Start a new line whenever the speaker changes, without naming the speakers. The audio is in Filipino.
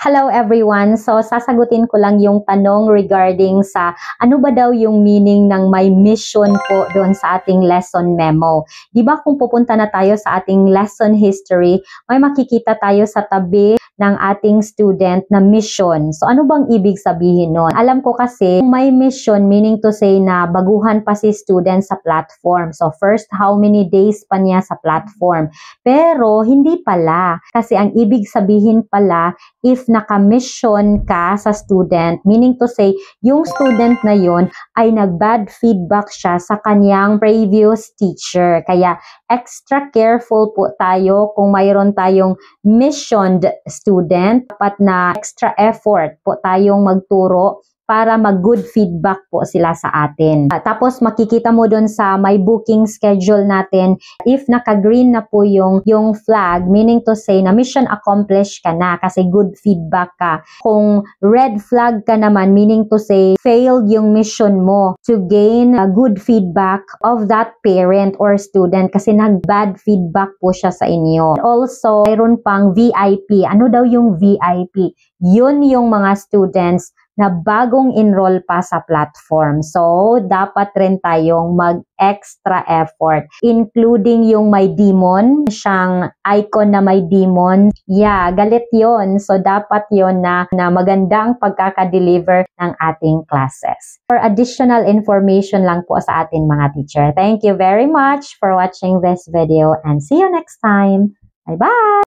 Hello everyone! So, sasagutin ko lang yung tanong regarding sa ano ba daw yung meaning ng may mission po doon sa ating lesson memo. Di ba kung pupunta na tayo sa ating lesson history, may makikita tayo sa tabi ng ating student na mission. So, ano bang ibig sabihin nun? Alam ko kasi, may mission meaning to say na baguhan pa si student sa platform. So, first, how many days pa niya sa platform? Pero, hindi pala. Kasi ang ibig sabihin pala, if naka-mission ka sa student, meaning to say, yung student na yon ay nag-bad feedback siya sa kanyang previous teacher. Kaya, extra careful po tayo kung mayroon tayong missioned student, dapat na extra effort po tayong magturo para mag-good feedback po sila sa atin. Tapos makikita mo dun sa my booking schedule natin, if naka-green na po yung flag, meaning to say na mission accomplished ka na kasi good feedback ka. Kung red flag ka naman, meaning to say failed yung mission mo to gain a good feedback of that parent or student kasi nag-bad feedback po siya sa inyo. Also, mayroon pang VIP. Ano daw yung VIP? Yun yung mga students na bagong enroll pa sa platform. So, dapat rin tayong mag-extra effort, including yung may demon, siyang icon na may demon. Yeah, galit yon. So, dapat yon na magandang pagkaka-deliver ng ating classes. For additional information lang po sa ating mga teacher. Thank you very much for watching this video and see you next time. Bye-bye!